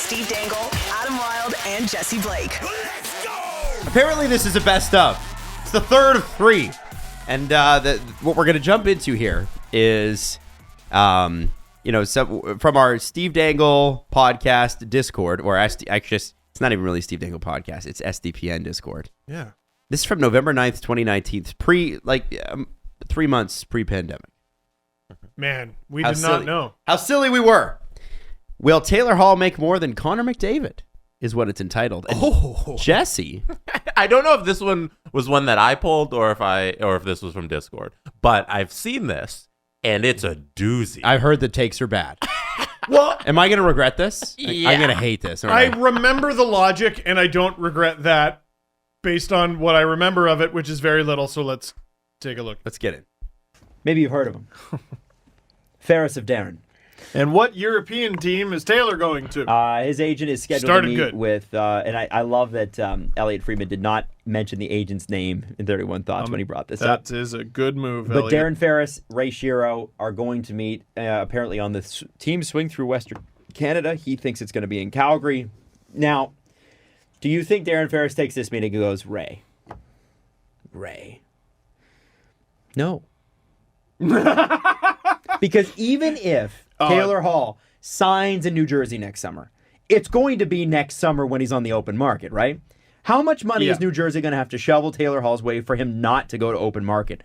Steve Dangle, Adam Wilde, and Jesse Blake. Let's go! Apparently this is a best of. It's the third of three. And what we're going to jump into here is, from our Steve Dangle Podcast Discord, or actually, it's not even really Steve Dangle Podcast. It's SDPN Discord. Yeah. This is from November 9th, 2019. 3 months pre-pandemic. Man, we did not know. How silly we were. Will Taylor Hall make more than Connor McDavid? Is what it's entitled. And Jesse. I don't know if this one was one that I pulled or if this was from Discord, but I've seen this and it's a doozy. I've heard the takes are bad. Well, am I going to regret this? Yeah. I'm going to hate this. I remember the logic and I don't regret that based on what I remember of it, which is very little. So let's take a look. Let's get it. Maybe you've heard of him. Ferris of Darren. And what European team is Taylor going to? His agent is scheduled to meet with, and I love that Elliot Friedman did not mention the agent's name in 31 Thoughts when he brought this up. That is a good move, But Elliot. Darren Ferris, Ray Shero are going to meet apparently on the team swing through Western Canada. He thinks it's going to be in Calgary. Now, do you think Darren Ferris takes this meeting and goes, Ray? No. Because even if Taylor Hall signs in New Jersey next summer, it's going to be next summer when he's on the open market, right? How much money is New Jersey going to have to shovel Taylor Hall's way for him not to go to open market?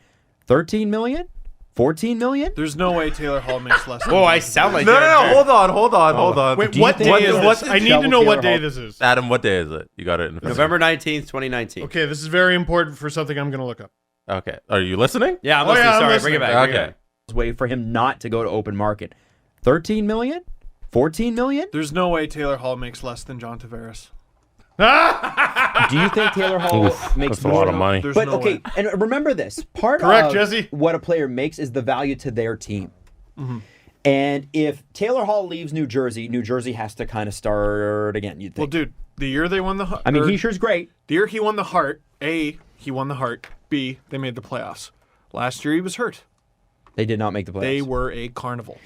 $13 million? $14 million? There's no way Taylor Hall makes less than I sound like No, hold on. Wait, what day is this? I need to know what day this is. Adam, what day is it? You got it in November 19th, 2019. Okay, this is very important for something I'm going to look up. Okay. Are you listening? Yeah, I'm listening. I'm Sorry, listening. bring it back. Okay. Way for him not to go to open market. $13 million? $14 million? There's no way Taylor Hall makes less than John Tavares. Do you think Taylor Hall makes That's a more? lot of money. There's But no okay, way. and remember this. Part Correct, of Jesse. what a player makes is the value to their team. Mm-hmm. And if Taylor Hall leaves New Jersey has to kind of start again, you'd Well, think. dude, the year they won the... I mean, Heischer's great. The year he won the Hart, A, he won the Hart. B, they made the playoffs. Last year he was hurt. They did not make the playoffs. They were a carnival.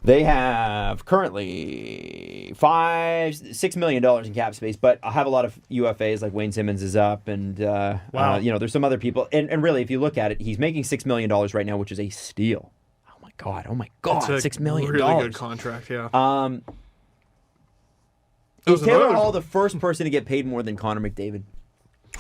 They have currently $6 million in cap space, but I have a lot of UFAs like Wayne Simmons is up, and there's some other people. And really, if you look at it, he's making $6 million right now, which is a steal. Oh my god, It's a $6 million. really good contract, yeah. Is Taylor Hall the first person to get paid more than Connor McDavid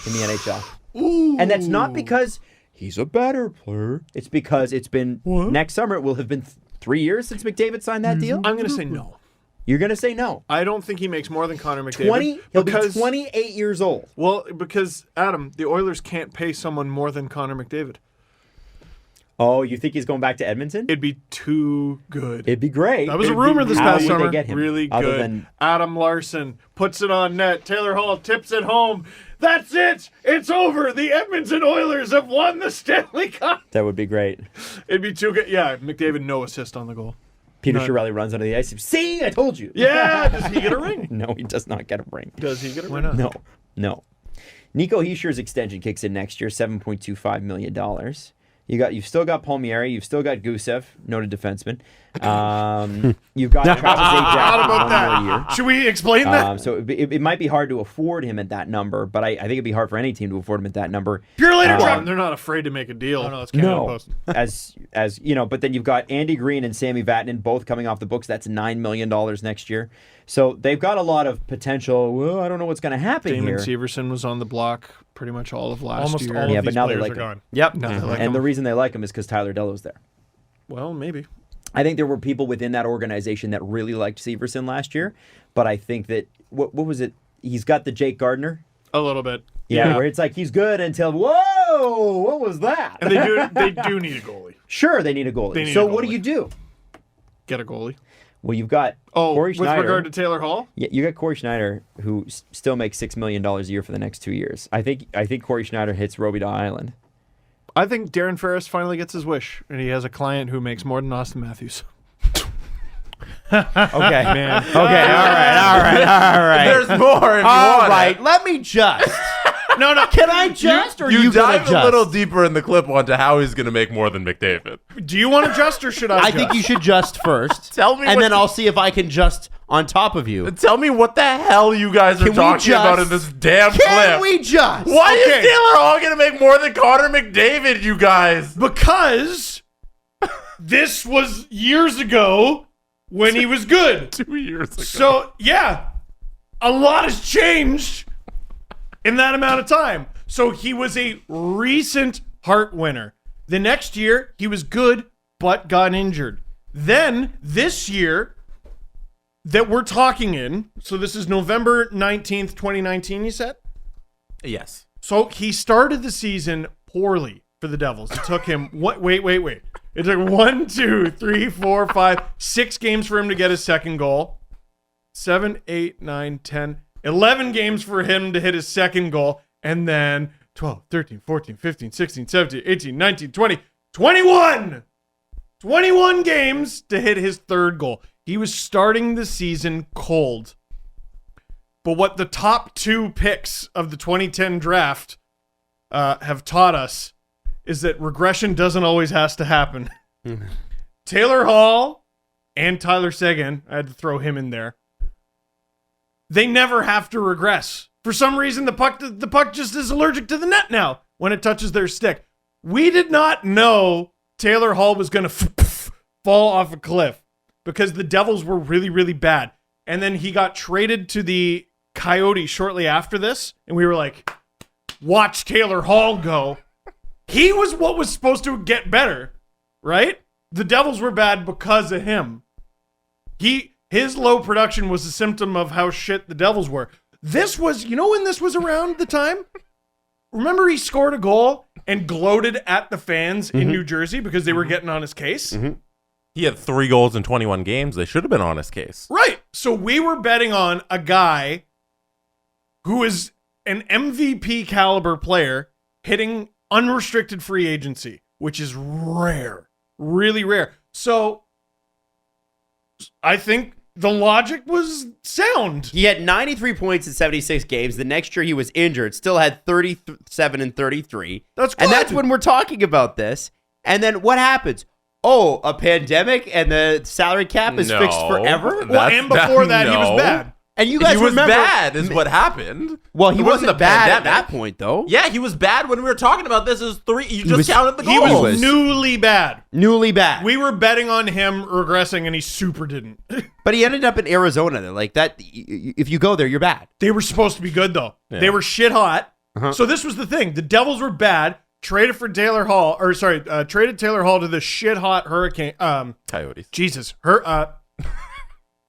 in the NHL? Ooh. And that's not because he's a better player. It's because it's been next summer. It will have been 3 years since McDavid signed that deal. I'm going to say no. You're going to say no. I don't think he makes more than Connor McDavid. He'll be 28 years old. Well, because, Adam, the Oilers can't pay someone more than Connor McDavid. Oh, you think he's going back to Edmonton? It'd be too good. It'd be great. That was a rumor this How past would summer. they get him? Really Other good. than- Adam Larson puts it on net. Taylor Hall tips it home. That's it. It's over. The Edmonton Oilers have won the Stanley Cup. That would be great. It'd be too good. Yeah, McDavid, no assist on the goal. Peter Chiarelli runs under the ice. See, I told you. Yeah, does he get a ring? No, he does not get a ring. Does he get a ring? Why not? No. Nico Heischer's extension kicks in next year, $7.25 million. You've still got Palmieri. You've still got Gusev, noted defenseman. You've got Travis Zajac for one more year. Should we explain that? So it might be hard to afford him at that number, but I think it'd be hard for any team to afford him at that number. Pure later drop. They're not afraid to make a deal. Oh, no, it's Canada Post. as you know, but then you've got Andy Green and Sammy Vatanen both coming off the books. That's $9 million next year. So they've got a lot of potential. Well, I don't know what's going to happen Damon here. Severson was on the block pretty much all of last Almost year. all Yeah, of but these now they players like are him. gone. Yep. No, they like And him. the reason they like him is because Tyler Dello's there. Well, maybe. I think there were people within that organization that really liked Severson last year, but I think that what was it? He's got the Jake Gardner. A little bit. Yeah, where it's like he's good until whoa, what was that? And they do need a goalie. Sure, they need a goalie. They need so a what do goalie. you do? Get a goalie. Well, you've got Oh, Corey with Schneider. regard to Taylor Hall? Yeah, you got Corey Schneider, who still makes $6 million a year for the next 2 years. I think Corey Schneider hits Roby Island. I think Darren Ferris finally gets his wish, and he has a client who makes more than Auston Matthews. Okay, man. Okay, all right. There's more if you want All right, it. let me just No. Can I just, or You gonna dive just? a little deeper in the clip onto how he's going to make more than McDavid. Do you want to just or should I? I think you should just first. Tell me and what then the- I'll see if I can just on top of you. Tell me what the hell you guys are Can we talking about in just- this damn Can clip. we just? Why Okay. is Taylor Hall going to make more than Connor McDavid, you guys? Because this was years ago when he was good. 2 years ago. So, yeah, a lot has changed in that amount of time. So he was a recent Hart winner. The next year, he was good, but got injured. Then, this year that we're talking in, so this is November 19th, 2019, you said? Yes. So he started the season poorly for the Devils. It took him, wait. It took 1, 2, 3, 4, 5, 6 games for him to get his second goal. 7, 8, 9, 10, 11 games for him to hit his second goal. And then 12, 13, 14, 15, 16, 17, 18, 19, 20, 21! 21 games to hit his third goal. He was starting the season cold. But what the top 2 picks of the 2010 draft have taught us is that regression doesn't always has to happen. Taylor Hall and Tyler Seguin, I had to throw him in there. They never have to regress. For some reason, the puck just is allergic to the net now when it touches their stick. We did not know Taylor Hall was going to fall off a cliff because the Devils were really, really bad. And then he got traded to the Coyotes shortly after this, and we were like, watch Taylor Hall go. He was what was supposed to get better, right? The Devils were bad because of him. His low production was a symptom of how shit the Devils were. This was, you know when this was around the time? Remember he scored a goal and gloated at the fans in New Jersey because they were getting on his case? He had 3 goals in 21 games. They should have been on his case. Right. So we were betting on a guy who is an MVP caliber player hitting unrestricted free agency, which is rare, really rare. So I think the logic was sound. He had 93 points in 76 games. The next year he was injured, still had 37 and 33. That's And good. that's when we're talking about this. And then what happens? Oh, a pandemic and the salary cap is No. fixed forever? Well, and before that, he was no. bad. And you guys He was remember bad is what happened. Well, he It wasn't the bad at pandemic. that point though. Yeah, he was bad when we were talking about this. Is 3. You just was- counted the He goals. was newly bad. Newly bad. We were betting on him regressing, and he super didn't. But he ended up in Arizona. Like that, if you go there, you're bad. They were supposed to be good, though. Yeah. They were shit hot. So this was the thing. The Devils were bad. Traded Taylor Hall to the shit hot Hurricane. Coyotes. Jesus.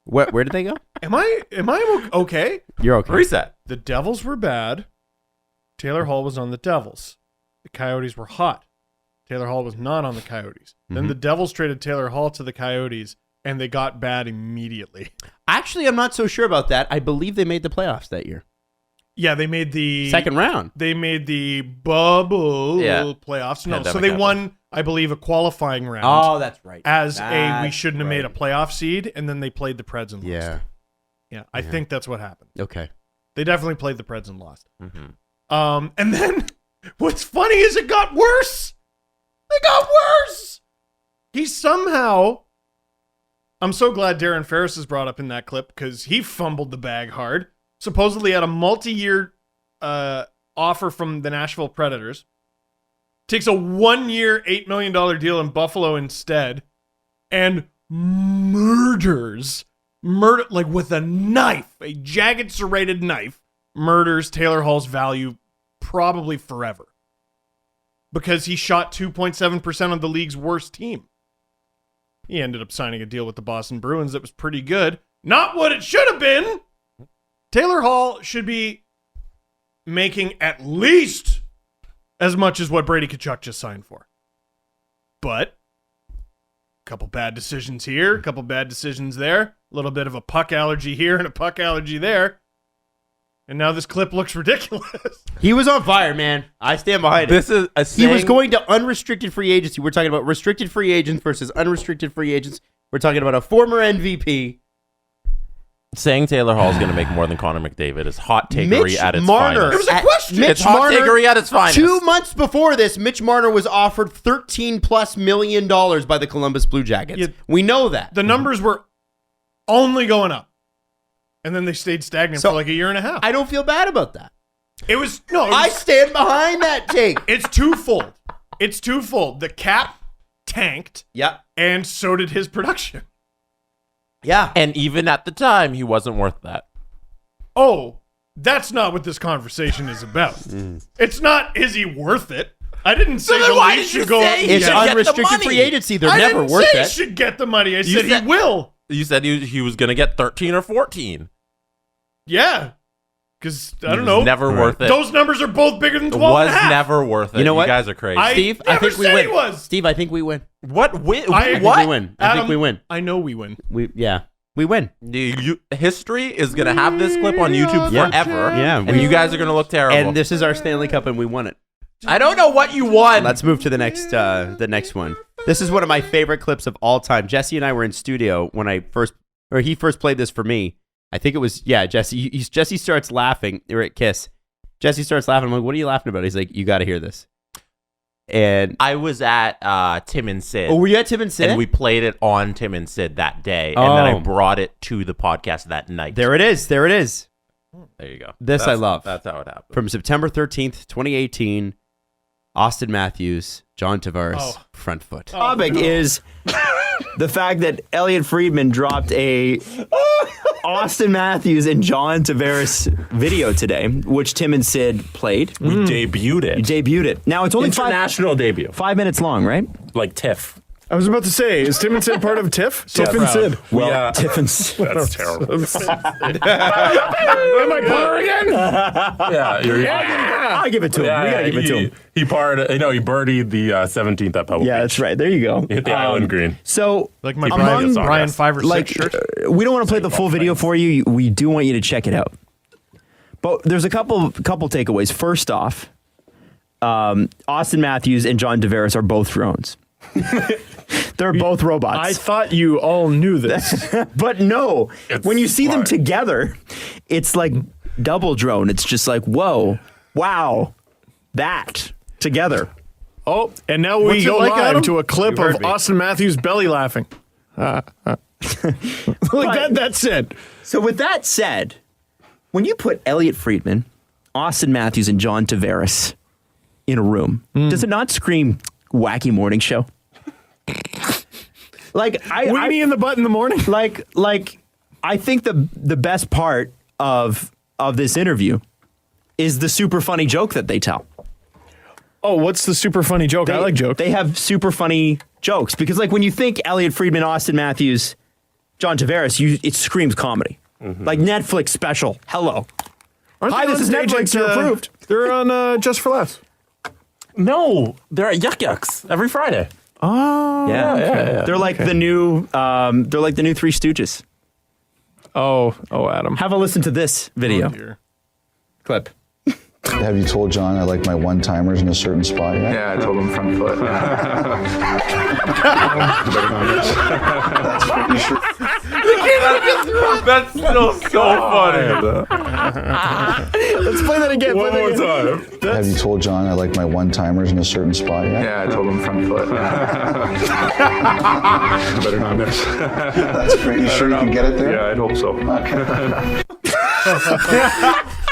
Where did they go? Am I okay? You're okay. Reset. The Devils were bad. Taylor Hall was on the Devils. The Coyotes were hot. Taylor Hall was not on the Coyotes. Then the Devils traded Taylor Hall to the Coyotes, and they got bad immediately. Actually, I'm not so sure about that. I believe they made the playoffs that year. Yeah, they made the Second round. They made the bubble playoffs. No, so Pandemic they happened. won, I believe, a qualifying round. Oh, that's right. We shouldn't have made a playoff seed, and then they played the Preds and lost. Yeah. Yeah, I think that's what happened. Okay. They definitely played the Preds and lost. Mm-hmm. And then what's funny is it got worse. It got worse. He somehow, I'm so glad Darren Ferris is brought up in that clip because he fumbled the bag hard. Supposedly had a multi-year offer from the Nashville Predators. Takes a 1-year, $8 million deal in Buffalo instead. And murders like with a knife, a jagged serrated knife, murders Taylor Hall's value probably forever. Because he shot 2.7% of the league's worst team. He ended up signing a deal with the Boston Bruins that was pretty good. Not what it should have been. Taylor Hall should be making at least as much as what Brady Tkachuk just signed for. But a couple bad decisions here, a couple bad decisions there, a little bit of a puck allergy here and a puck allergy there. And now this clip looks ridiculous. He was on fire, man. I stand behind it. This is a He was going to unrestricted free agency. We're talking about restricted free agents versus unrestricted free agents. We're talking about a former MVP Saying Taylor Hall is going to make more than Connor McDavid is hot takery Mitch at its Marner. finest. It was a question. It's hot takery at its finest. 2 months before this, Mitch Marner was offered $13+ million by the Columbus Blue Jackets. Yeah. We know that. The numbers were only going up. And then they stayed stagnant for like a year and a half. I don't feel bad about that. I stand behind that take. It's twofold. The cap tanked. Yeah. And so did his production. Yeah. And even at the time, he wasn't worth that. Oh, that's not what this conversation is about. It's not, is he worth it? I didn't say then the why Leafs did you should go. say he It's should get the unrestricted money? free agency. They're I never didn't worth say it. he should get the money. I said said- he will. You said he was going to get 13 or 14. Yeah. Because, I don't It was know. never worth it. Those numbers are both bigger than It 12 was and a half. never worth it. You know what? You guys are crazy. Steve, I never think we said win. he was. Steve, I think we win. What? Win? I think What? we win. I think we win. I know we win. We win. History is going to have this clip on YouTube Yeah. forever. Yeah, And you guys are going to look terrible. And this is our Stanley Cup, and we won it. I don't know what you won. Let's move to the next one. This is one of my favorite clips of all time. Jesse and I were in studio when he first played this for me. I think it was, Jesse. Jesse starts laughing. They were at Kiss. Jesse starts laughing. I'm like, what are you laughing about? He's like, you got to hear this. And I was at Tim and Sid. oh, were you at Tim and Sid? And we played it on Tim and Sid that day. And then I Oh. brought it to the podcast that night. There it is. There you go. This I love. That's how it happened. From September 13th, 2018, Auston Matthews, John Tavares, front foot. Topic is the fact that Elliot Friedman dropped a Auston Matthews and John Tavares video today, which Tim and Sid played. We debuted You it. debuted it. Now it's only International debut. 5 minutes long, right? Like TIFF. I was about to say, is Tim and Sid part of TIFF? Tiff and Sid. Well, Tiff and Sid. That's terrible. Am I poor again? Yeah, I give it to him. We gotta give it to him. He birdied the 17th at Pebble Yeah, Beach. that's right. There you go. He hit the island green. So, Like my among- Brian 5 or 6 like, shirt. we don't want to play the full video for you. We do want you to check it out. But there's a couple takeaways. First off, Auston Matthews and John Tavares are both drones. They're both robots. I thought you all knew this. But no, It's when you see them smart. together, it's like double drone. It's just like, whoa, wow, that together. Oh, and now we What's it go like, live Adam? to a clip You heard of me. Auston Matthews belly laughing. That's it. So with that said, when you put Elliot Friedman, Auston Matthews, and John Tavares in a room, does it not scream wacky morning show? Like Weenie in the butt in the morning. like I think the best part of this interview is the super funny joke that they tell. Oh, what's the super funny joke? I like jokes. They have super funny jokes because, like, when you think Elliot Friedman, Auston Matthews, John Tavares, it screams comedy. Like Netflix special. Hello. Aren't Hi, they this on is stage Netflix. You're approved. They're on Just for Laughs. No, they're at Yuck Yucks every Friday. Yeah. They're like the new. They're like the new Three Stooges. Oh, Adam. Have a listen to this video clip. Have you told John I like my one-timers in a certain spot yet? Yeah, I told him front foot. That's still so funny. Let's play that again. One more time. Have you told John I like my one-timers in a certain spot yet? Yeah, I told him front foot. Better not miss. That's great. You sure you can get it there? Yeah, I'd hope so.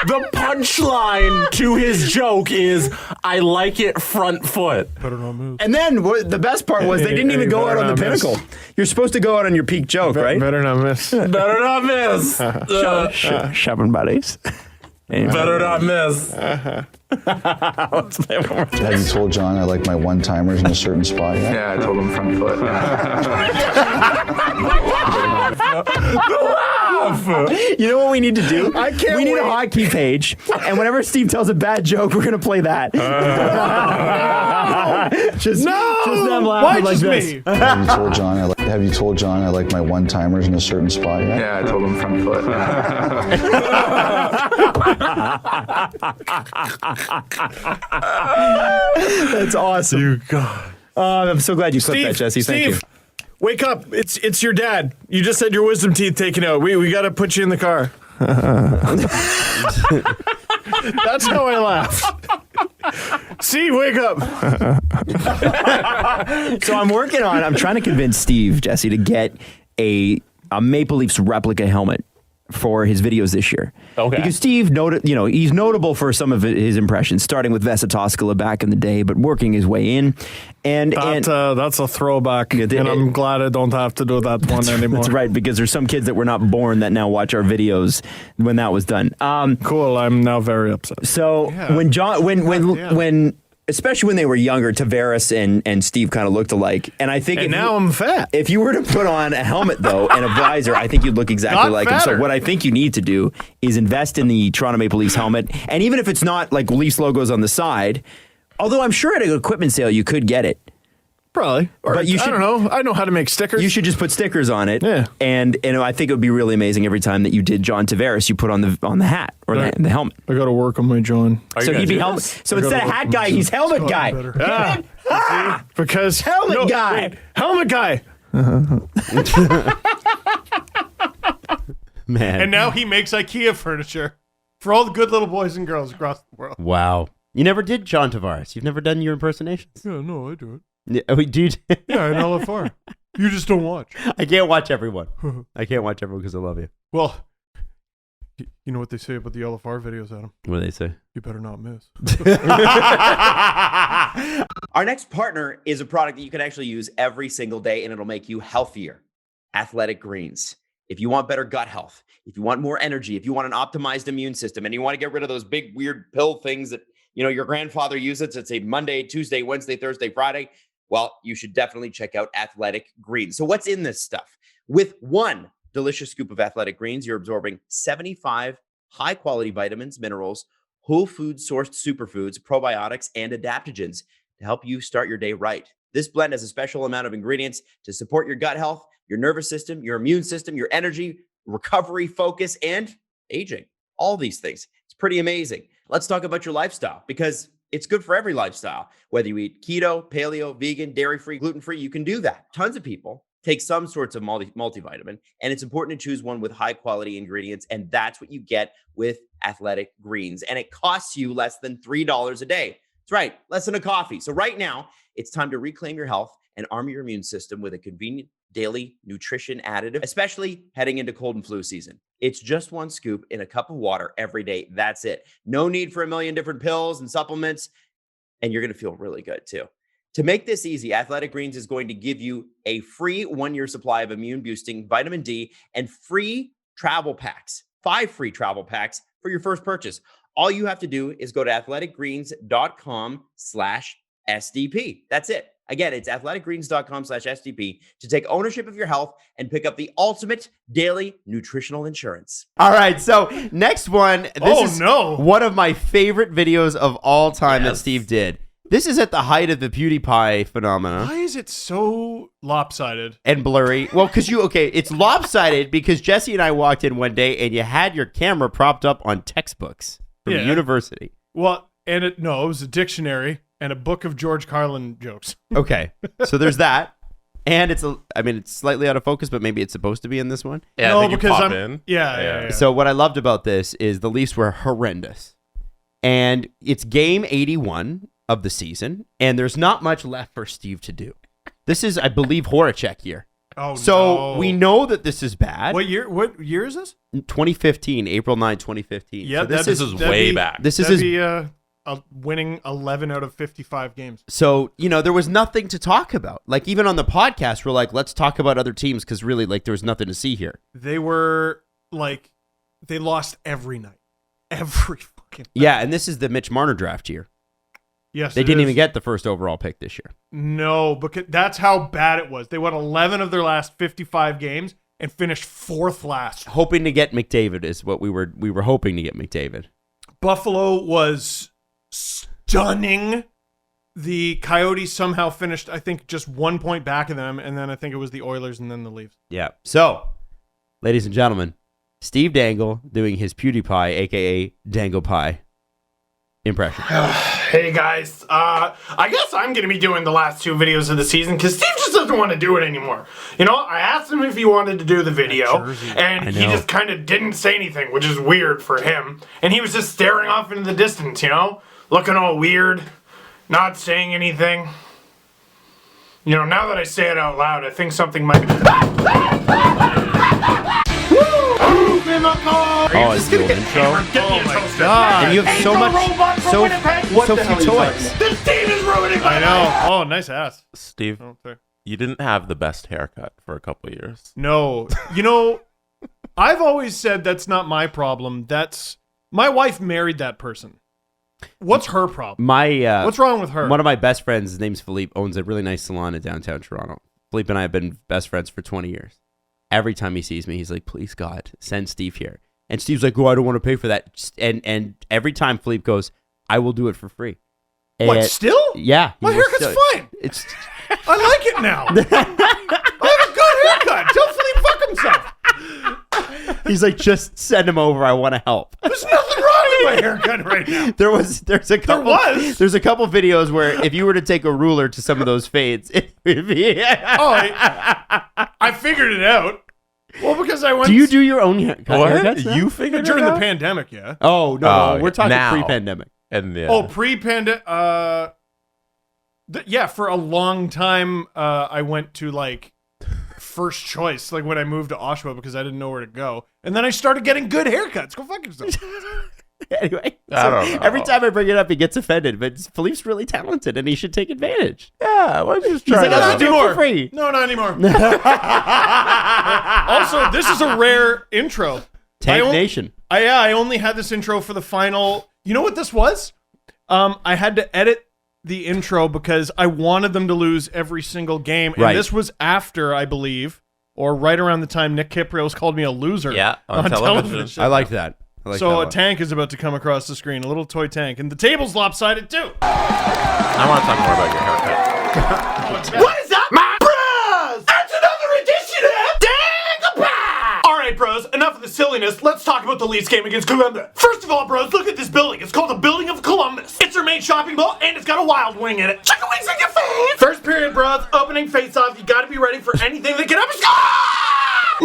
The punchline to his joke is, I like it front foot. And then the best part was they didn't even go out on the pinnacle. You're supposed to go out on your peak joke, right? Better not miss. Better not miss. Shoving buddies. Better not miss. Have you told John I like my one-timers in a certain spot yet? Yeah, I told him front foot. You know what we need to do? I can't We need wait. a hotkey page, and whenever Steve tells a bad joke, we're gonna play that. just them Why laughing like just this. me? Have you told John I like my one-timers in a certain spot yet? Yeah, I told him front foot. That's awesome. You God. I'm so glad you clipped that, Jesse. Thank you. wake up. It's your dad. You just had your wisdom teeth taken out. We got to put you in the car. That's how I laugh. Steve, wake up. So I'm trying to convince Steve, Jesse, to get a Maple Leafs replica helmet for his videos this year. Okay. Because Steve, he's notable for some of his impressions, starting with Vesa Toskala back in the day, but working his way in. That's a throwback, and I'm glad I don't have to do that one anymore. That's right, because there's some kids that were not born that now watch our videos when that was done. Cool. I'm now very upset. So when especially when they were younger, Tavares and Steve kind of looked alike. And I think I'm fat. If you were to put on a helmet, though, and a visor, I think you'd look exactly Not like fatter. him. So what I think you need to do is invest in the Toronto Maple Leafs helmet. And even if it's not like Leafs logos on the side, although I'm sure at an equipment sale you could get it. Probably. But I don't know. I know how to make stickers. You should just put stickers on it. Yeah. And I think it would be really amazing every time that you did John Tavares, you put on the hat or the helmet. I got to work on my John. So he'd be helmet. So instead of hat guy, he's helmet guy. Yeah. Because Helmet guy. wait, helmet guy. Man. And now he makes IKEA furniture for all the good little boys and girls across the world. Wow. You never did John Tavares. You've never done your impersonations. Yeah, no, I do it. Yeah, we do. Yeah, I know LFR. You just don't watch. I can't watch everyone. I can't watch everyone because I love you. Well, you know what they say about the LFR videos, Adam? What do they say? You better not miss. Our next partner is a product that you can actually use every single day, and it'll make you healthier. Athletic Greens. If you want better gut health, if you want more energy, if you want an optimized immune system, and you want to get rid of those big weird pill things that your grandfather uses, it's a Monday, Tuesday, Wednesday, Thursday, Friday. Well, you should definitely check out Athletic Greens. So what's in this stuff? With one delicious scoop of Athletic Greens, you're absorbing 75 high-quality vitamins, minerals, whole food-sourced superfoods, probiotics, and adaptogens to help you start your day right. This blend has a special amount of ingredients to support your gut health, your nervous system, your immune system, your energy, recovery, focus, and aging. All these things. It's pretty amazing. Let's talk about your lifestyle, because it's good for every lifestyle. Whether you eat keto, paleo, vegan, dairy-free, gluten-free, you can do that. Tons of people take some sorts of multivitamin, and it's important to choose one with high-quality ingredients, and that's what you get with Athletic Greens. And it costs you less than $3 a day. That's right, less than a coffee. So right now, it's time to reclaim your health and arm your immune system with a convenient daily nutrition additive, especially heading into cold and flu season. It's just one scoop in a cup of water every day. That's it. No need for a million different pills and supplements, and you're going to feel really good too. To make this easy, Athletic Greens is going to give you a free 1-year supply of immune-boosting vitamin D and free travel packs, 5 free travel packs for your first purchase. All you have to do is go to athleticgreens.com/SDP. That's it. Again, it's athleticgreens.com/SDP to take ownership of your health and pick up the ultimate daily nutritional insurance. All right, so next one. This is no. one of my favorite videos of all time that Steve did. This is at the height of the PewDiePie phenomenon. Why is it so lopsided? And blurry. Well, because it's lopsided because Jesse and I walked in one day and you had your camera propped up on textbooks from university. Well, and it was a dictionary and a book of George Carlin jokes. Okay, so there's that. And it's slightly out of focus, but maybe it's supposed to be in this one. Yeah, No, I think you because pop I'm- in. Yeah. So what I loved about this is the Leafs were horrendous. And it's game 81 of the season, and there's not much left for Steve to do. This is, I believe, Horacek year. Oh, So no. we know that this is bad. What year is this? 2015, April 9, 2015. Yeah, so this is way back. This is that'd his, be winning 11 out of 55 games. so, there was nothing to talk about. Like, even on the podcast, we're like, let's talk about other teams, because really, there was nothing to see here. They were they lost every night. Every fucking night. Yeah, and this is the Mitch Marner draft year. Yes, They it didn't is. even get the first overall pick this year. No, because that's how bad it was. They won 11 of their last 55 games and finished 4th last. Hoping to get McDavid is what we were hoping to get McDavid. Buffalo was stunning. The Coyotes somehow finished, I think, just 1 point back of them, and then I think it was the Oilers and then the Leafs. Yeah. So, ladies and gentlemen, Steve Dangle doing his PewDiePie, a.k.a. Dangle Pie, impression. Hey guys, I guess I'm gonna be doing the last 2 videos of the season because Steve just doesn't want to do it anymore. You know, I asked him if he wanted to do the video, and he just kind of didn't say anything, which is weird for him. And he was just staring off into the distance, you know, looking all weird, not saying anything. You know, now that I say it out loud, I think something might be... Oh, it's the intro. Oh my god! And you have so much, so few toys. This team is ruining my I know. Oh, nice ass. Steve, Oh, sorry. you didn't have the best haircut for a couple years. No, you know, I've always said that's not my problem. That's my wife married that person. What's her problem? What's wrong with her? One of my best friends, his name's Philippe, owns a really nice salon in downtown Toronto. Philippe and I have been best friends for 20 years. Every time he sees me, he's like, please, God, send Steve here. And Steve's like, oh, I don't want to pay for that. And every time Philippe goes, I will do it for free. And What, still? Yeah. My haircut's fine. It's I like it now. I have a good haircut. Tell Philippe fuck himself. He's like, just send him over. I want to help. There's nothing wrong with my haircut right now. There's a couple videos where if you were to take a ruler to some of those fades, it would be. I figured it out. Well, because I went. Do you do your own haircuts? Now? You figured during it the out? pandemic? Yeah. Oh no, we're talking now. pre-pandemic. And Pre-pandemic. For a long time, I went to like first choice, like when I moved to Oshawa because I didn't know where to go, and then I started getting good haircuts. Go fuck yourself. Anyway, I don't know. every time I bring it up, he gets offended. But Philippe's really talented, and he should take advantage. Yeah, why don't you just He's try like, that I'll out? do it for free. No, not anymore. Also, this is a rare intro. Tank Nation. I only had this intro for the final. You know what this was? I had to edit the intro because I wanted them to lose every single game. And this was after, I believe, or right around the time Nick Kiprios called me a loser. Yeah, on television. I like that. So a tank is about to come across the screen, a little toy tank, and the table's lopsided too. I want to talk more about your haircut. What is up, my bros? That's another edition of Dangle Pie! Alright, bros, enough of the silliness. Let's talk about the Leafs game against Columbus. First of all, bros, look at this building. It's called the Building of Columbus. It's their main shopping mall, and it's got a Wild Wing in it. Chicken wings in your face! First period, bros, opening face-off. You gotta be ready for anything that can happen.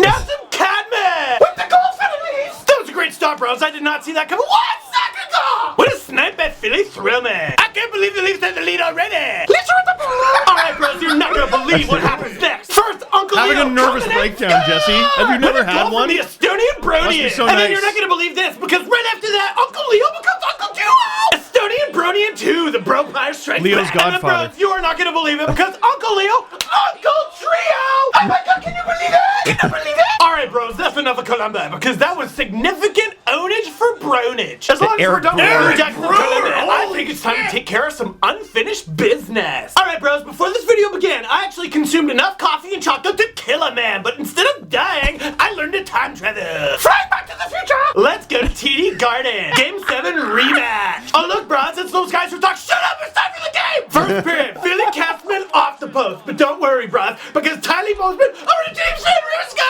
Nelson Cadman with the goal for the Leafs! That was a great stop, bros. I did not see that coming 1 second ago! What a snipe at Philly thrill, man. I can't believe the Leafs had the lead already. Leafs are at the ball. Alright, bros, you're not gonna believe what happens next. First, Uncle Having Leo a nervous breakdown, Jesse. Have you never had one? The Estonian Bronian. Must be so And then nice. you're not gonna believe this because right after that, Uncle Leo becomes Uncle Duo. Estonian Bronian 2, the Bro Pie strikes Leo's back. And then, godfather. bros, you are not gonna believe it because Uncle Leo, Uncle Trio. Oh my God, can you believe it? Can you believe it? Alright, bros, that's enough of Columbia because that was significant ownage for Bronage. As long as we're done with Eric Jackson Columbia, I think it's time to take care of some unfinished business. Alright, bros, before this video began, I actually consumed enough coffee and chocolate to kill a man, but instead of dying, I learned to time travel. Flying back to the future! Let's go to TD Garden. Game 7 rematch. Oh, look, bros, it's those guys who talk. Shut up, it's time for the game! First period, Philly Castman off the post, but don't worry, bros, because Tylee Bozeman over to James Van Riska!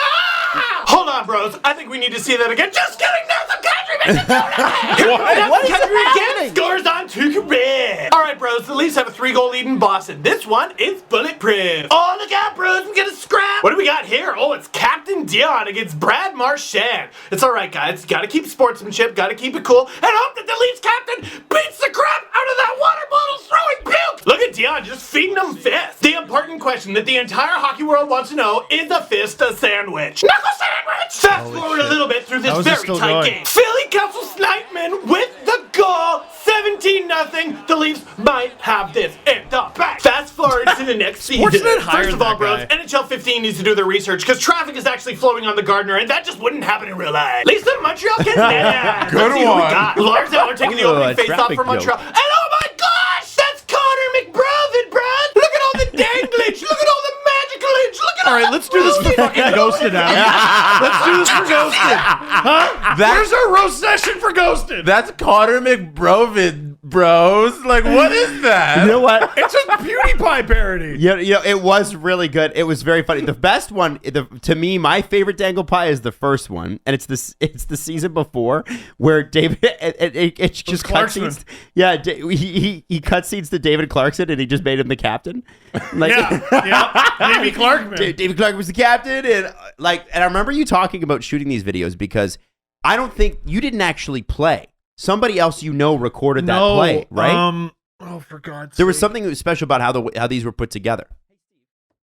Hold on, bros. I think we need to see that again. Just kidding. Nelson Kadri. What is happening? Scores on 2 career. All right, bros. The Leafs have a 3-goal lead in Boston. This one is bulletproof. Oh, look out, bros. We get a scrap. What do we got here? Oh, it's Captain Dion against Brad Marchand. It's all right, guys. Got to keep sportsmanship. Got to keep it cool. And hope that the Leafs captain beats the crap out of that water bottle throwing puke. Look at Dion just feeding them fists. The important question that the entire hockey world wants to know is a fist a sandwich? Knuckle sandwich! Fast forward a little bit through this very tight game. Philly Council Snipeman with the goal. 17-0. The Leafs might have this in the bag. Fast forward to the next season. First of all, bros, NHL 15 needs to do their research because traffic is actually flowing on the Gardner, and that just wouldn't happen in real life. Lisa Montreal Canadiens. Good Let's see who we one. got. Lars Eller taking the opening face-off for Montreal. And oh my gosh, that's Connor McDavid, bros. Look at all the danglage. Look at all the magicalage. Look at all right, let's do this for fucking Ghosted, Adam. Let's do this for Ghosted. Huh? Where's our roast session for Ghosted? That's Connor McDavid bros. Like, what is that? You know what? It's a Beauty Pie parody. Yeah, it was really good. It was very funny. The best one, to me, my favorite Dangle Pie is the first one, and it's the season before where David it's just cutscenes. Yeah, he cutscenes to David Clarkson, and he just made him the captain. Like, yeah, Davey Clark, man. David Clark was the captain, and I remember you talking about shooting these videos because I don't think you didn't actually play. Somebody else recorded that play, right? Oh, for God's sake. There was something that was special about how these were put together.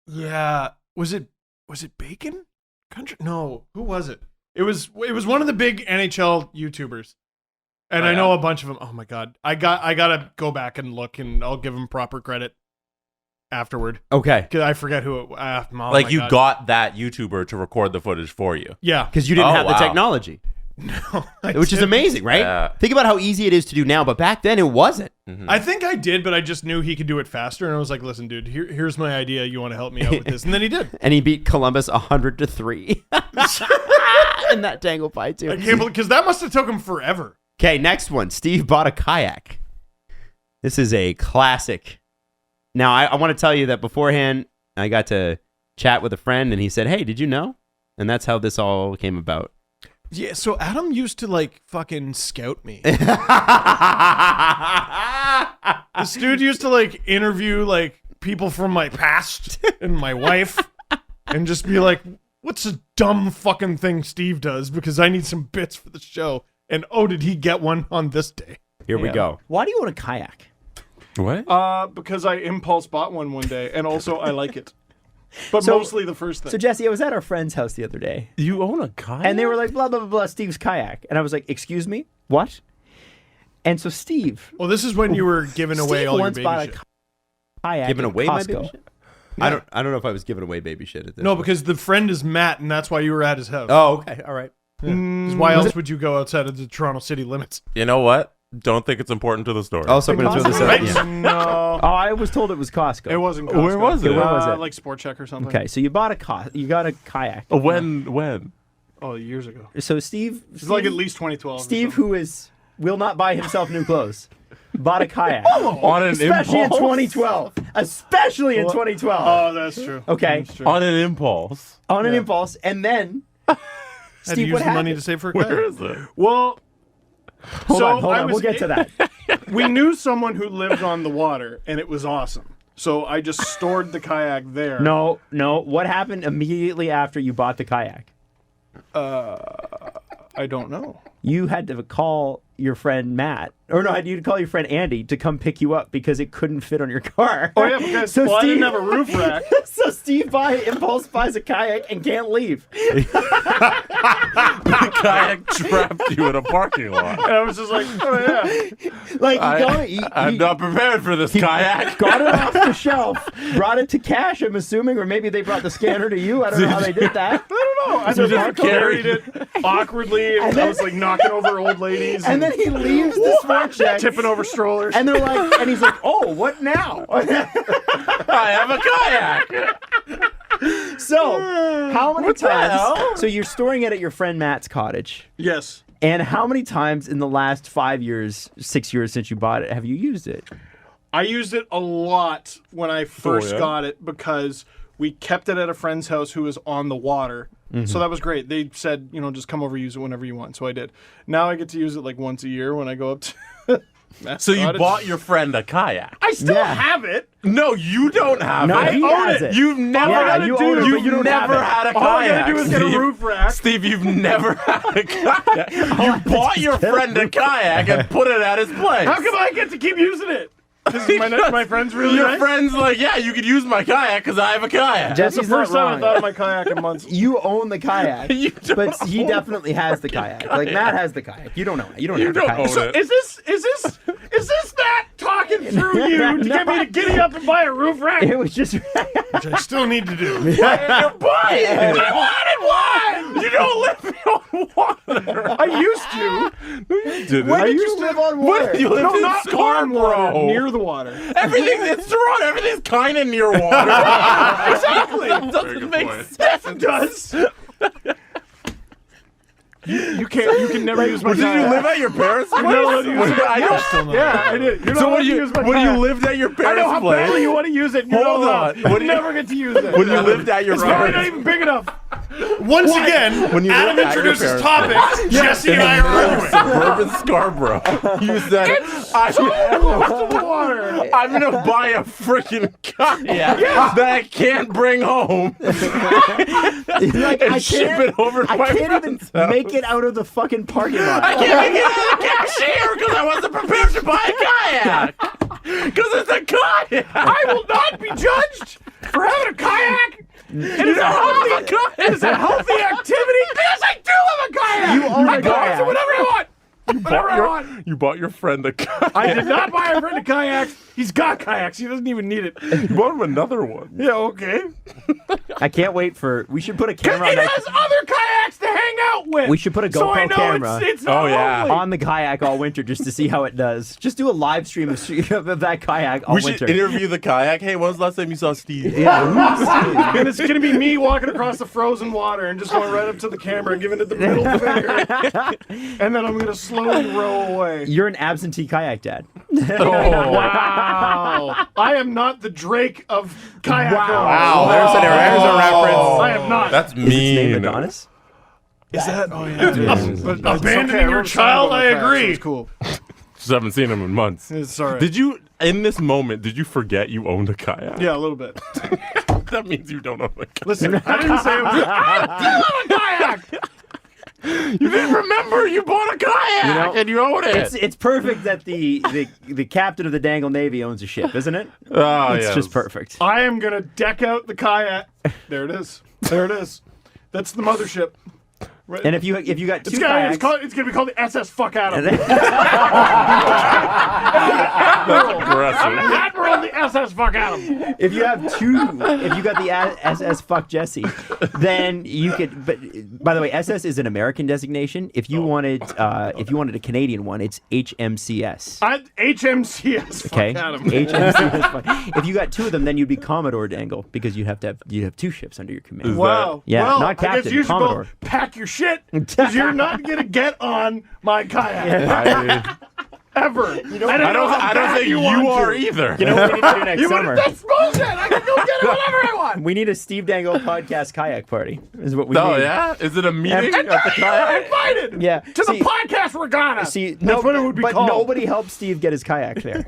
Yeah. Was it Bacon? Country? No. Who was it? It was one of the big NHL YouTubers. And I know a bunch of them. Oh my God. I gotta go back and look, and I'll give him proper credit afterward. Okay. Because I forget who it you got that YouTuber to record the footage for you. Yeah. Because you didn't have the technology. No, which is amazing, right? Yeah. Think about how easy it is to do now, but back then it wasn't. Mm-hmm. I think I did, but I just knew he could do it faster, and I was like, "Listen, dude, here's my idea. You want to help me out with this?" And then he did. And he beat Columbus 100-3 in that Dangle Pie too. I can't believe, because that must have took him forever. Okay, next one. Steve bought a kayak. This is a classic. Now, I want to tell you that beforehand, I got to chat with a friend, and he said, "Hey, did you know?" And that's how this all came about. Yeah, so Adam used to fucking scout me. This dude used to interview people from my past and my wife, and just be like, "What's a dumb fucking thing Steve does? Because I need some bits for the show." And did he get one on this day? Here we go. Why do you own a kayak? What? Because I impulse bought one day, and also I like it. But mostly the first thing. So, Jesse, I was at our friend's house the other day. You own a kayak? And they were like, blah, blah, blah, blah, Steve's kayak. And I was like, excuse me? What? And so Steve... Well, this is when you were giving away all your once baby bought shit. a kayak Giving at away my Costco. baby shit? Yeah. I don't know if I was giving away baby shit at this No, point. because the friend is Matt, and that's why you were at his house. Oh, okay. All right. Yeah. 'Cause why else would you go outside of the Toronto city limits? You know what? Don't think it's important to the story. Also, I'm going to throw this out. Yeah. No. Oh, I was told it was Costco. It wasn't Costco. Where was it? Where was it? Like Sport Check or something. Okay, so you bought you got a kayak. When? Oh, years ago. So Steve... It's like at least 2012. Steve, who will not buy himself new clothes, bought a kayak. On an Especially impulse? in 2012. Especially in 2012. Oh, that's true. Okay. That's true. On an impulse. On an impulse. And then... Had to Steve, use what the money happened? to save for a Where kayak. is it? Well, Hold on. I We'll get to that. We knew someone who lived on the water, and it was awesome. So I just stored the kayak there. No. What happened immediately after you bought the kayak? I don't know. You had to call your friend Matt, or no, you had to call your friend Andy to come pick you up because it couldn't fit on your car. Oh yeah, because I didn't have a roof rack. So Steve impulse buys a kayak and can't leave. The kayak trapped you in a parking lot. And I was just like, oh yeah. Like I'm not prepared for this kayak. got it off the shelf, brought it to cash, I'm assuming, or maybe they brought the scanner to you. I don't know how they did that. I don't know. I just carried it awkwardly, and I was like knocking over old ladies. And then he leaves the Sport Check, tipping over strollers. and they're like, and he's like, "Oh, what now?" I have a kayak. So, how many What the hell? times? So you're storing it at your friend Matt's cottage, Yes. and how many times in the last 5 years, 6 years since you bought it, have you used it? I used it a lot when I first yeah? got it because we kept it at a friend's house who was on the water. So that was great. They said, just come over, use it whenever you want. So I did. Now I get to use it like once a year when I go up to Matt's So you cottage. bought your friend a kayak? I still Yeah. have it. No, you don't have No, it. he has it. You've never Yeah, you own it, but you've you don't have never it. had a All I kayak. gotta do is get a Steve. roof rack. Steve, you've never had a kayak. You bought your friend a kayak and put it at his place. How come I get to keep using it? Because my friend's really Your nice. friend's like, yeah, you could use my kayak because I have a kayak. That's the Jesse's first not time I wrong. thought of my kayak in months. You own the kayak, You don't but he own definitely has the kayak. Like Matt has the kayak. You don't know it. You don't You have the don't kayak. own So it. is this that talking through you to get me to giddy up and buy a roof rack? It was just. Which I still need to do. Why did you buy it? I wanted one. You don't live on water. I used to. No, you didn't. When did you live on water? You lived No, in not on water, Scarborough. near the water. Everything it's Toronto. Everything's kind of near water. Exactly. It doesn't make sense. It does. You can never use my Did you kayak. live at your parents' place? You're not allowed to use it. I did. You're not So allowed to use my when kayak. you lived at your I parents' know how place, badly you want to use it. You're Hold not on. allowed. When You you- never get to use it. when you lived at your It's probably not parents' even big enough. Once again, When you Adam lived at your introduces parents' topics. Jesse and I are arguing. suburban Scarborough, you said, I'm gonna buy a freaking kayak that I can't bring home Like, and ship it over to I my can't even friend's house. make it out of the fucking parking lot. I can't make it out of the cashier because I wasn't prepared to buy a kayak. Because it's a kayak. I will not be judged for having a kayak. It is a healthy activity. Yes, I do have a kayak. You own a I go out kayak. to whatever I want. Whatever I want. You bought your friend a kayak. I did not buy a friend a kayak. He's got kayaks. He doesn't even need it. You bought him another one. Yeah, okay. I can't wait for. We should put a camera on It that. has other kayaks to hang out with. We should put a so I GoPro know camera. It's not lonely. On the kayak all winter just to see how it does. Just do a live stream of that kayak all We should winter. interview the kayak. Hey, when was the last time you saw Steve? Yeah. And it's gonna be me walking across the frozen water and just going right up to the camera and giving it the middle finger, and then I'm gonna slowly row away. You're an absentee kayak dad. Wow! I am not the Drake of kayak. Wow, there's a reference. I am not. That's Is its name mean. Adonis? Is that? Oh yeah. Abandoning your child. I agree. It's cool. Just haven't seen him in months. It's all right. Did you, in this moment, did you forget you owned a kayak? Yeah, a little bit. That means you don't own a kayak. Listen, I didn't say it was. I do have a kayak. You didn't remember you bought a kayak and you own it. It's perfect that the captain of the Dangle Navy owns a ship, isn't it? Oh, It's yes. just perfect. I am gonna deck out the kayak. There it is. There it is. That's the mothership. Right. And if you got two It's kayaks, gonna be called the SS Fuck Adam. Aggressive. Admiral the SS Fuck Adam. if you got the SS Fuck Jesse, then you could. But by the way, SS is an American designation. If you wanted a Canadian one, it's HMCS. HMCS Fuck Okay, Adam. HMCS. Fuck. If you got two of them, then you'd be Commodore Dangle because you'd have two ships under your command. Wow. Yeah, well, not I guess captain, you should Commodore. both pack your shit because you're not gonna get on my kayak ever. You know, I don't think you are either. You know what we need to do next summer? That's bullshit. I can go get it whenever I want. We need a Steve Dangle Podcast kayak party. Is what we Oh, need. yeah? Is it a meeting And at the you're kayak? invited. Yeah. To the podcast regatta. See, That's what it would be but called. nobody helped Steve get his kayak there.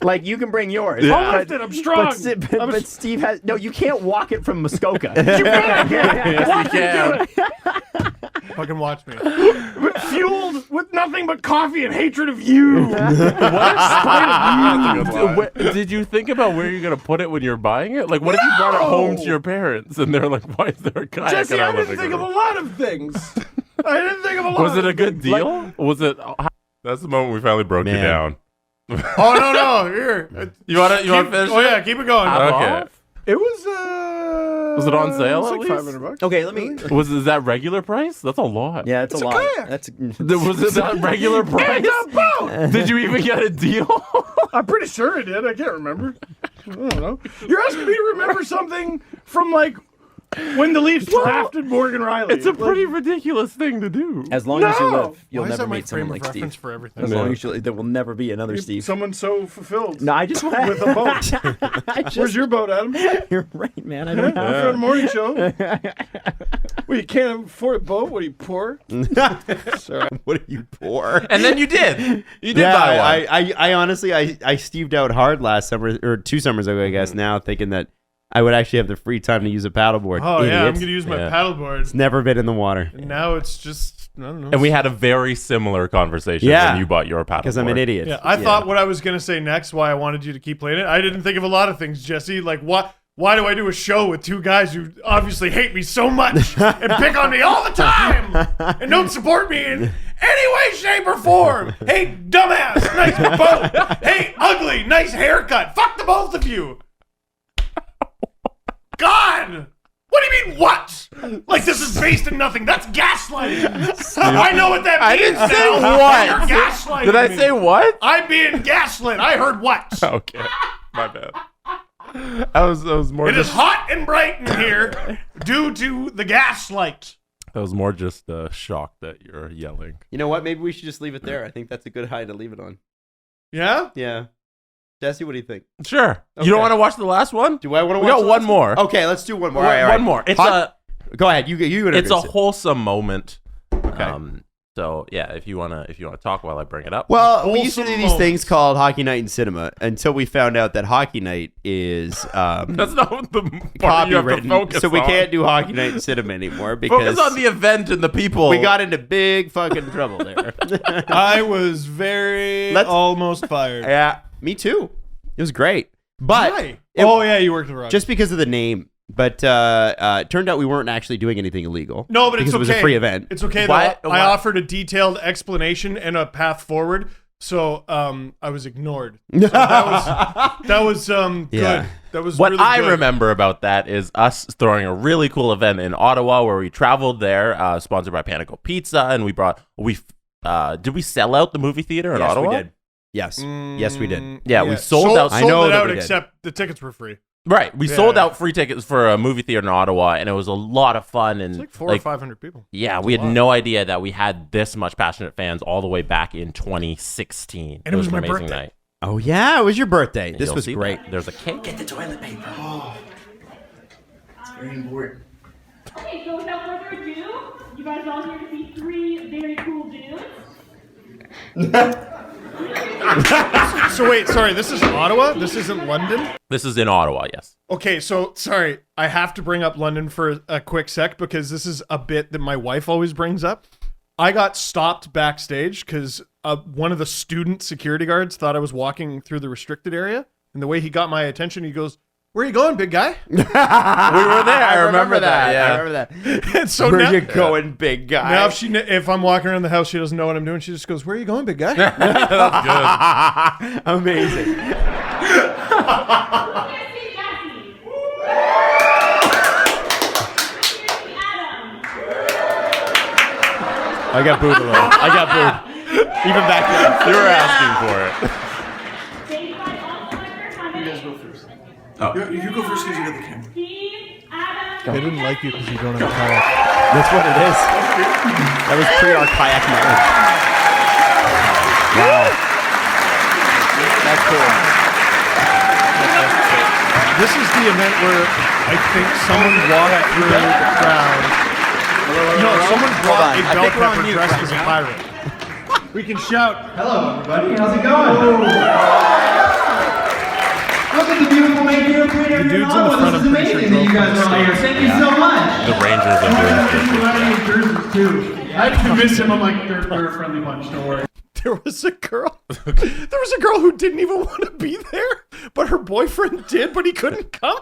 Like, you can bring yours. Yeah. I'll lift it. I'm strong. But Steve has no. You can't walk it from Muskoka. You can. Watch me can. do it. Fucking watch me. Fueled with nothing but coffee and hatred of you. That's a good line. Did you think about where you're going to put it when you're buying it? Like, what if you brought it home to your parents and they're like, why is there a kayak Jesse, in our I didn't living think of a room? lot of things. I didn't think of a lot. Was it a of good things. deal? Was it? That's the moment we finally broke you down. Oh no! Here. You want to finish? Oh yeah, keep it going. Okay. It was. Was it on sale It at was least? like $500. Okay, let me. Is that regular price? That's a lot. Yeah, it's a lot. kayak. That's. Was it that regular price? It's a boat. Did you even get a deal? I'm pretty sure I did. I can't remember. I don't know. You're asking me to remember something from like when the Leafs drafted Morgan Riley. It's a pretty ridiculous thing to do. As long as you live, you'll Why is never that my meet frame someone of like reference Steve. for everything? As long as there will never be another Steve. Someone so fulfilled. No, I just want with a boat. Where's your boat, Adam? You're right, man. I don't know. For the morning show. Well, you can't afford a boat? What are you, poor? Sorry. What are you poor? And then you did. You did Yeah, buy one. I honestly I steved out hard last summer or 2 summers ago, I guess. Now thinking that I would actually have the free time to use a paddleboard. Oh yeah, I'm Idiot. gonna use my Yeah. paddleboard. It's never been in the water And now it's just I don't know. And we had a very similar conversation Yeah. when you bought your paddleboard. because I'm an idiot. Yeah, I thought what I was gonna say next, why I wanted you to keep playing it. I didn't think of a lot of things, Jesse. Like what? Why do I do a show with 2 guys who obviously hate me so much and pick on me all the time and don't support me in any way, shape, or form? Hey, dumbass, nice boat. Hey, ugly, nice haircut. Fuck the both of you. God. What do you mean, what? Like this is based in nothing. That's gaslighting. I know what that means. I didn't say now. what. You're gaslighting Did I me. say what? I'm being gaslit. I heard what? Okay, my bad. I was more. It is hot and bright in here due to the gaslight. That was more just shock that you're yelling. You know what? Maybe we should just leave it there. I think that's a good high to leave it on. Yeah? Yeah. Jesse, what do you think? Sure. Okay. You don't want to watch the last one? Do I want to watch? We got one more. Okay, let's do one more. One more. It's Go ahead. You It's a wholesome moment. Okay. So yeah, if you wanna talk while I bring it up. Well, we used to do these things called Hockey Night in Cinema until we found out that Hockey Night is that's not the part you have to focus so we on. can't do Hockey Night in Cinema anymore because focus on the event and the people. We got into big fucking trouble there. I was almost fired. Yeah, me too. It was great, but Why? You worked the Rockies. Just because of the name. But it turned out we weren't actually doing anything illegal. No, but because it's okay. It was a free event. It's okay though. I offered a detailed explanation and a path forward, so I was ignored. So that was good. That was what really I good. remember about that is us throwing a really cool event in Ottawa where we traveled there, sponsored by Panico Pizza, and did we sell out the movie theater in Ottawa? We did. Yes, yes, we did. Yeah, we sold out. I know it that out, we did. except the tickets were free. Right, we sold out free tickets for a movie theater in Ottawa, and it was a lot of fun. And It's like 400 or 500 people. Yeah, we had no idea that we had this much passionate fans all the way back in 2016. And it was an my amazing birthday. night. Oh yeah, it was your birthday. And This you'll was see great. that. There's a cake. Get the toilet paper. Oh, it's very important. Okay, so without further ado, you guys are all here to see three very cool dudes. So wait, sorry, this is Ottawa? This isn't London? This is in Ottawa, yes. Okay, so sorry, I have to bring up London for a quick sec because this is a bit that my wife always brings up. I got stopped backstage because one of the student security guards thought I was walking through the restricted area, and the way he got my attention, he goes, "Where are you going, big guy?" We were there. I remember that. Yeah. I remember that. And so Where now, you going, big guy? now if I'm walking around the house, she doesn't know what I'm doing. She just goes, "Where are you going, big guy?" That's good. Amazing. I got booed a little. I got booed. Even back then. You were asking for it. You guys go first. You go first because you got the camera. They didn't like you because you don't have a kayak. That's what it is. That was pre our kayak marriage. Wow. That's cool. This is the event where I think someone walked through the crowd. No, someone brought a bell pepper dressed as a pirate. We can shout. Hello, everybody. How's it going? Look at the beautiful makeover. The dudes in the front, I'm pretty sure, that you guys are all here. Thank you so much. The Rangers are doing this. Too. I convinced him. I'm like, they're a friendly bunch. Don't worry. There was a girl who didn't even want to be there, but her boyfriend did, but he couldn't come.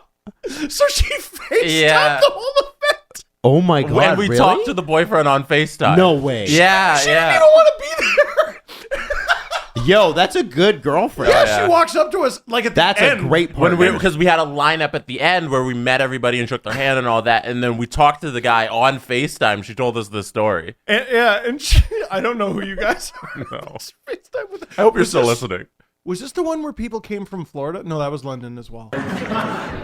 So she FaceTimed the whole event. Oh my god! When we really? talked to the boyfriend on FaceTime. No way. Yeah, She didn't even want to be there. Yo, that's a good girlfriend. Yeah, she walks up to us like at That's the a end. great part. Because we had a lineup at the end where we met everybody and shook their hand and all that, and then we talked to the guy on FaceTime. She told us this story. And she, I don't know who you guys are. No. FaceTime with I hope you're still listening. Was this the one where people came from Florida? No, that was London as well.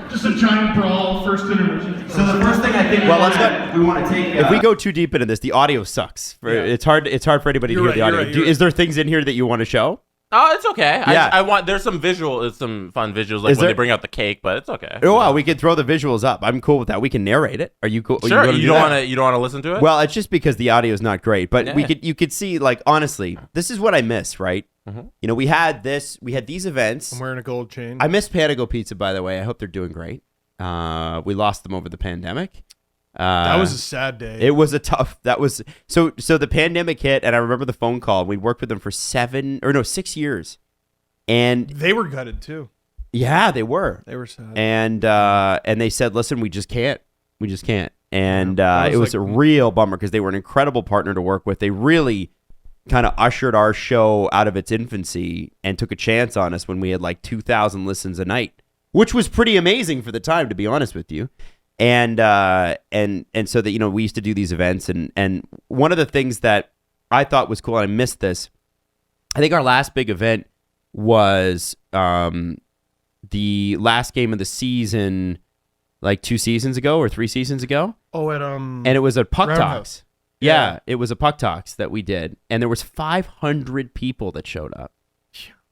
Just a giant brawl, first intermission. So the first thing I think we want to take. If we go too deep into this, the audio sucks. It's hard for anybody to hear the audio. Is there things in here that you want to show? Oh, it's okay. Yeah. I want. There's some some fun visuals, like when they bring out the cake, but it's okay. Oh, wow, we can throw the visuals up. I'm cool with that. We can narrate it. Are you cool? Sure. You don't want to listen to it? Well, it's just because the audio is not great, but you could see, like, honestly, this is what I miss, right? Mm-hmm. You know, we had these events. I'm wearing a gold chain. I miss Panico Pizza, by the way. I hope they're doing great. We lost them over the pandemic. That was a sad day. It was a tough. That was so the pandemic hit, and I remember the phone call. We worked with them for 6 years, and they were gutted too. Yeah, they were. They were sad. And they said, "Listen, we just can't. And it was a real bummer because they were an incredible partner to work with. They really kind of ushered our show out of its infancy and took a chance on us when we had like 2,000 listens a night, which was pretty amazing for the time, to be honest with you. And so that, you know, we used to do these events, and one of the things that I thought was cool, and I missed this, I think our last big event was the last game of the season like 2 seasons ago or 3 seasons ago. Oh, at and it was a Puck Roundhouse. Talks. Yeah, it was a Puck Talks that we did, and there was 500 people that showed up.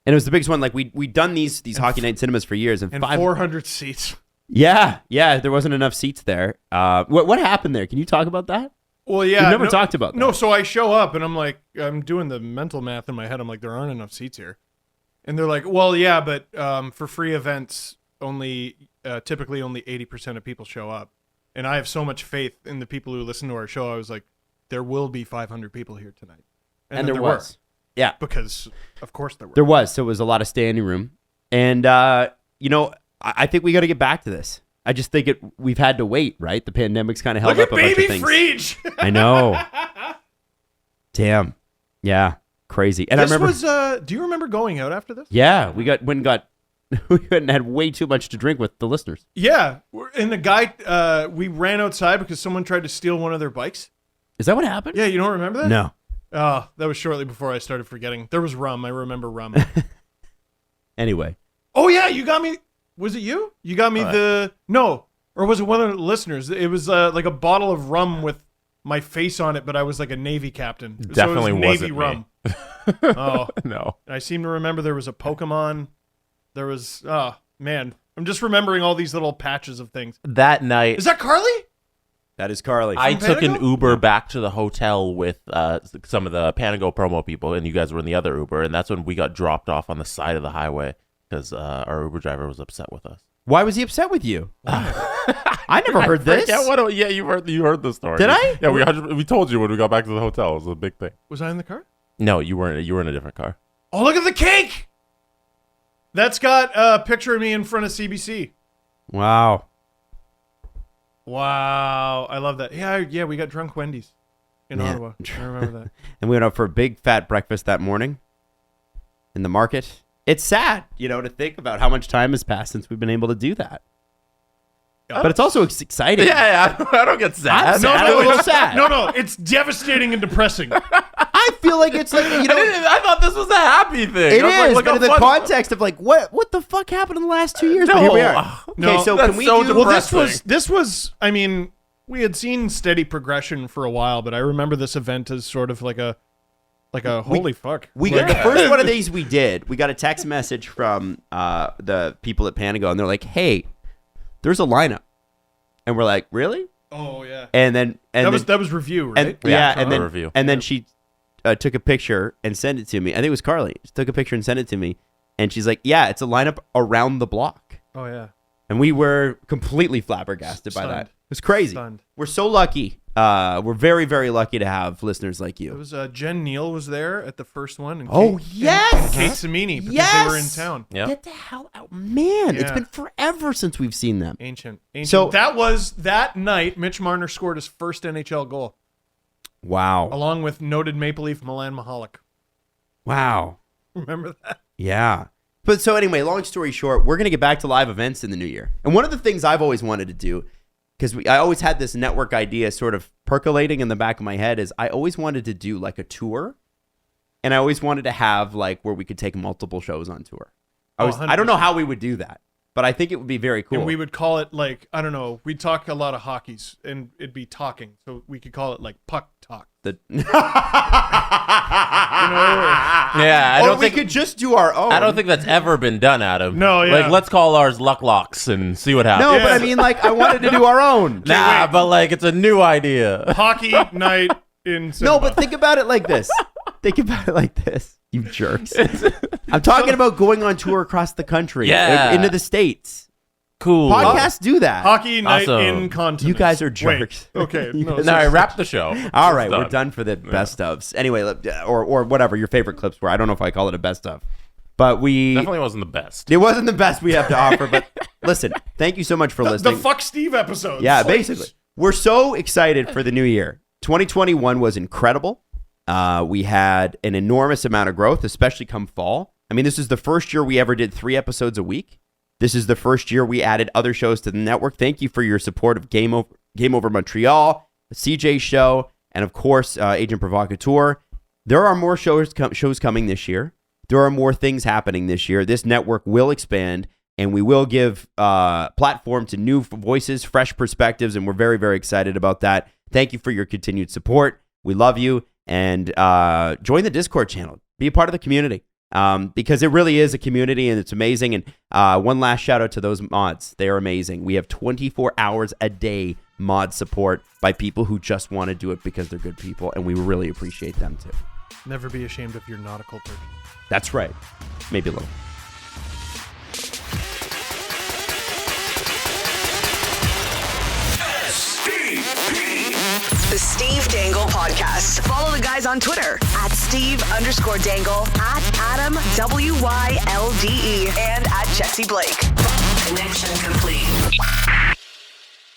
And it was the biggest one. Like we'd done these Hockey Night cinemas for years, and 400 seats. Yeah, there wasn't enough seats there. What happened there? Can you talk about that? Well, yeah, we've never talked about that. No, so I show up and I'm like, I'm doing the mental math in my head. I'm like, there aren't enough seats here, and they're like, well, yeah, but for free events, typically only 80% of people show up, and I have so much faith in the people who listen to our show. I was like, there will be 500 people here tonight, and there was. Yeah, because of course there were. There was. So it was a lot of standing room, and I think we got to get back to this. I just think we've had to wait, right? The pandemic's kind of held up a bunch of things. Look at Baby Freech. I know. Damn. Yeah. Crazy. And this I remember. Was, do you remember going out after this? Yeah, we had way too much to drink with the listeners. Yeah, and the guy, we ran outside because someone tried to steal one of their bikes. Is that what happened? Yeah, you don't remember that? No. Oh, that was shortly before I started forgetting. There was rum. I remember rum. Anyway. Oh yeah, you got me. Was it you? You got me no, or was it one of the listeners? It was like a bottle of rum with my face on it, but I was like a Navy captain. Definitely so it was Navy wasn't rum. me. Oh No. I seem to remember there was a Pokemon. There was man, I'm just remembering all these little patches of things. That night, Is that Carly? That is Carly. I From took an Panago? Uber back to the hotel with some of the Panago promo people, and you guys were in the other Uber, and that's when we got dropped off on the side of the highway because our Uber driver was upset with us. Why was he upset with you? I never heard this. Yeah, you heard the story. Did I? Yeah, we told you when we got back to the hotel. It was a big thing. Was I in the car? No, you weren't. You were in a different car. Oh, look at the cake! That's got a picture of me in front of CBC. Wow. Wow, I love that. Yeah, we got drunk Wendy's in Ottawa. I remember that. And we went out for a big fat breakfast that morning in the market. It's sad, to think about how much time has passed since we've been able to do that. But it's also exciting. Yeah, I don't get sad. I'm sad. I'm a little sad. No, it's devastating and depressing. I feel like it's like, I thought this was a happy thing. It is, but in the context of like, what the fuck happened in the last 2 years? But here we are. Okay, so can we do... Well, this was, I mean, we had seen steady progression for a while, but I remember this event as sort of like a holy fuck. We got the first one of these we did. We got a text message from the people at Panago, and they're like, hey, there's a lineup. And we're like, really? Oh, yeah. And then... that was review, right? And then she took a picture and sent it to me. I think it was Carly. She took a picture and sent it to me. And she's like, yeah, it's a lineup around the block. Oh, yeah. And we were completely flabbergasted by that. It was crazy. Stunned. We're so lucky. We're very, very lucky to have listeners like you. It was Jen Neal was there at the first one. And yes! And Kate Samini, because they were in town. Yep. Get the hell out. Man, it's Yeah. been forever since we've seen them. Ancient. So- that was that night Mitch Marner scored his first NHL goal, Wow. along with noted Maple Leaf Milan Mahalik. Wow. Remember that? Yeah. But so anyway, long story short, we're going to get back to live events in the new year. And one of the things I've always wanted to do, because I always had this network idea sort of percolating in the back of my head, is I always wanted to do like a tour. And I always wanted to have like where we could take multiple shows on tour. I don't know how we would do that, but I think it would be very cool. And we would call it like, I don't know, we'd talk a lot of hockeys and it'd be talking. So we could call it like puck talk. Yeah, I or don't we think could just do our own. I don't think that's ever been done, Adam. No, yeah. Like, let's call ours Luck Locks and see what happens. No, but I mean, like, I wanted to do our own. Nah, but like, it's a new idea. Hockey night in cinema. No, but think about it like this. Think about it like this, you jerks. I'm talking about going on tour across the country, Yeah. into the States. Cool. Podcasts do that. Hockey night Also, in continents. You guys are jerks. Wait, okay. No, All right, wrap the show. All right, we're done for the best ofs. Anyway, or whatever your favorite clips were. I don't know if I call it a best of, but we Definitely wasn't the best. It wasn't the best we have to offer. But listen, thank you so much for listening. The Fuck Steve episodes. Yeah, basically, we're so excited for the new year. 2021 was incredible. We had an enormous amount of growth, especially come fall. I mean, this is the first year we ever did 3 episodes a week. This is the first year we added other shows to the network. Thank you for your support of Game Over Montreal, the CJ Show, and of course, Agent Provocateur. There are more shows coming this year. There are more things happening this year. This network will expand, and we will give platform to new voices, fresh perspectives, and we're very, very excited about that. Thank you for your continued support. We love you, and join the Discord channel. Be a part of the community. Because it really is a community and it's amazing. And one last shout out to those mods. They are amazing. We have 24 hours a day mod support by people who just want to do it because they're good people, and we really appreciate them too. Never be ashamed of your nautical purchase. That's right. Maybe a little. The Steve Dangle Podcast. Follow the guys on Twitter at Steve_Dangle, at Adam WYLDE, and at Jesse Blake. Connection complete.